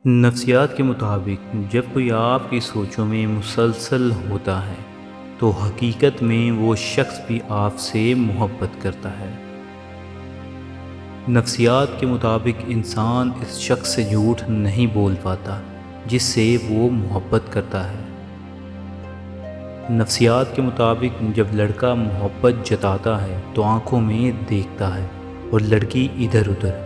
نفسیات کے مطابق جب کوئی آپ کی سوچوں میں مسلسل ہوتا ہے تو حقیقت میں وہ شخص بھی آپ سے محبت کرتا ہے۔ نفسیات کے مطابق انسان اس شخص سے جھوٹ نہیں بول پاتا جس سے وہ محبت کرتا ہے۔ نفسیات کے مطابق جب لڑکا محبت جتاتا ہے تو آنکھوں میں دیکھتا ہے اور لڑکی ادھر ادھر۔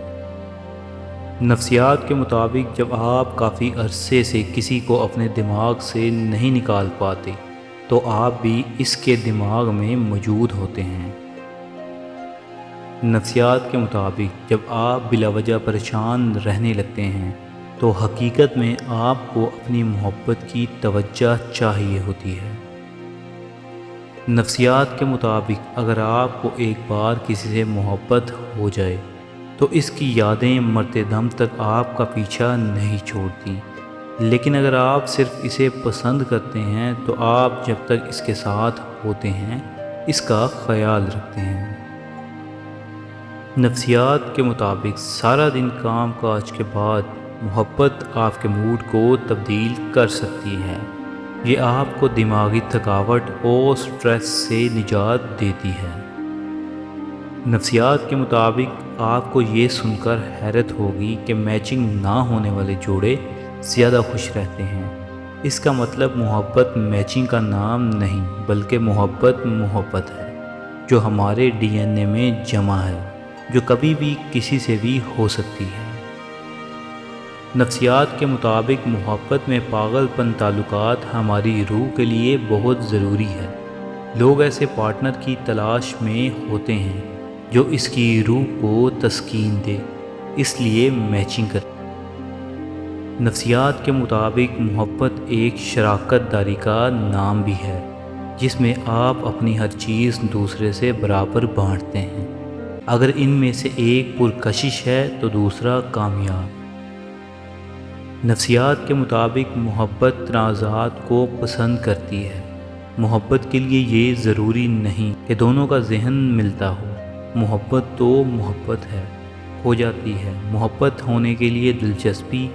نفسیات کے مطابق جب آپ کافی عرصے سے کسی کو اپنے دماغ سے نہیں نکال پاتے تو آپ بھی اس کے دماغ میں موجود ہوتے ہیں۔ نفسیات کے مطابق جب آپ بلا وجہ پریشان رہنے لگتے ہیں تو حقیقت میں آپ کو اپنی محبت کی توجہ چاہیے ہوتی ہے۔ نفسیات کے مطابق اگر آپ کو ایک بار کسی سے محبت ہو جائے تو اس کی یادیں مرتے دم تک آپ کا پیچھا نہیں چھوڑتی، لیکن اگر آپ صرف اسے پسند کرتے ہیں تو آپ جب تک اس کے ساتھ ہوتے ہیں اس کا خیال رکھتے ہیں۔ نفسیات کے مطابق سارا دن کام کاج کے بعد محبت آپ کے موڈ کو تبدیل کر سکتی ہے۔ یہ آپ کو دماغی تھکاوٹ اور سٹریس سے نجات دیتی ہے۔ نفسیات کے مطابق آپ کو یہ سن کر حیرت ہوگی کہ میچنگ نہ ہونے والے جوڑے زیادہ خوش رہتے ہیں۔ اس کا مطلب محبت میچنگ کا نام نہیں بلکہ محبت ہے جو ہمارے ڈی این اے میں جمع ہے، جو کبھی بھی کسی سے بھی ہو سکتی ہے۔ نفسیات کے مطابق محبت میں پاگل پن تعلقات ہماری روح کے لیے بہت ضروری ہے۔ لوگ ایسے پارٹنر کی تلاش میں ہوتے ہیں جو اس کی روح کو تسکین دے، اس لیے میچنگ کرتے ہیں۔ نفسیات کے مطابق محبت ایک شراکت داری کا نام بھی ہے جس میں آپ اپنی ہر چیز دوسرے سے برابر بانٹتے ہیں۔ اگر ان میں سے ایک پرکشش ہے تو دوسرا کامیاب۔ نفسیات کے مطابق محبت تنازعات کو پسند کرتی ہے۔ محبت کے لیے یہ ضروری نہیں کہ دونوں کا ذہن ملتا ہو، محبت تو محبت ہے، ہو جاتی ہے۔ محبت ہونے کے لیے دلچسپی،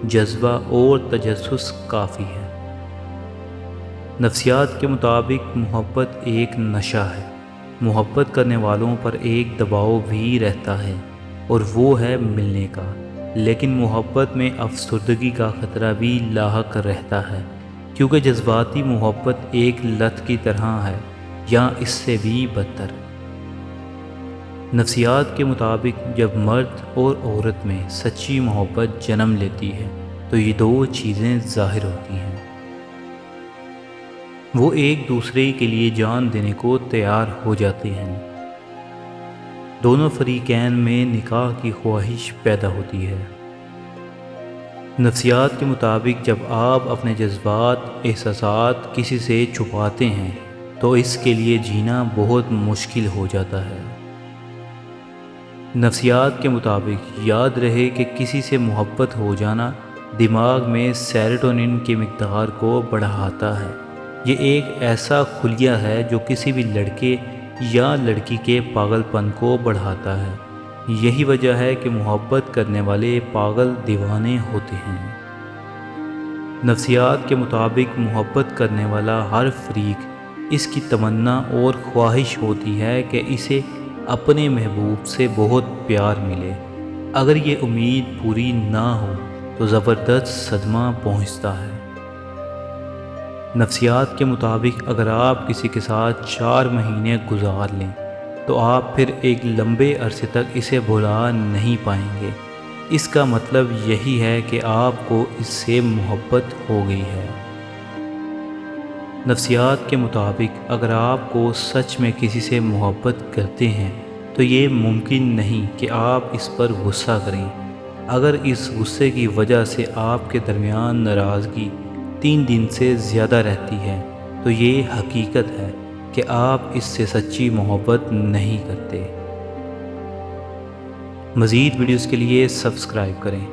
جذبہ اور تجسس کافی ہے۔ نفسیات کے مطابق محبت ایک نشہ ہے۔ محبت کرنے والوں پر ایک دباؤ بھی رہتا ہے اور وہ ہے ملنے کا، لیکن محبت میں افسردگی کا خطرہ بھی لاحق رہتا ہے کیونکہ جذباتی محبت ایک لت کی طرح ہے یا اس سے بھی بدتر۔ نفسیات کے مطابق جب مرد اور عورت میں سچی محبت جنم لیتی ہے تو یہ دو چیزیں ظاہر ہوتی ہیں۔ وہ ایک دوسرے کے لیے جان دینے کو تیار ہو جاتے ہیں۔ دونوں فریقین میں نکاح کی خواہش پیدا ہوتی ہے۔ نفسیات کے مطابق جب آپ اپنے جذبات، احساسات کسی سے چھپاتے ہیں تو اس کے لیے جینا بہت مشکل ہو جاتا ہے۔ نفسیات کے مطابق یاد رہے کہ کسی سے محبت ہو جانا دماغ میں سیروٹونن کی مقدار کو بڑھاتا ہے۔ یہ ایک ایسا خلیہ ہے جو کسی بھی لڑکے یا لڑکی کے پاگل پن کو بڑھاتا ہے۔ یہی وجہ ہے کہ محبت کرنے والے پاگل دیوانے ہوتے ہیں۔ نفسیات کے مطابق محبت کرنے والا ہر فریق اس کی تمنا اور خواہش ہوتی ہے کہ اسے اپنے محبوب سے بہت پیار ملے۔ اگر یہ امید پوری نہ ہو تو زبردست صدمہ پہنچتا ہے۔ نفسیات کے مطابق اگر آپ کسی کے ساتھ 4 مہینے گزار لیں تو آپ پھر ایک لمبے عرصے تک اسے بھلا نہیں پائیں گے۔ اس کا مطلب یہی ہے کہ آپ کو اس سے محبت ہو گئی ہے۔ نفسیات کے مطابق اگر آپ کو سچ میں کسی سے محبت کرتے ہیں تو یہ ممکن نہیں کہ آپ اس پر غصہ کریں۔ اگر اس غصے کی وجہ سے آپ کے درمیان ناراضگی 3 دن سے زیادہ رہتی ہے تو یہ حقیقت ہے کہ آپ اس سے سچی محبت نہیں کرتے۔ مزید ویڈیوز کے لیے سبسکرائب کریں۔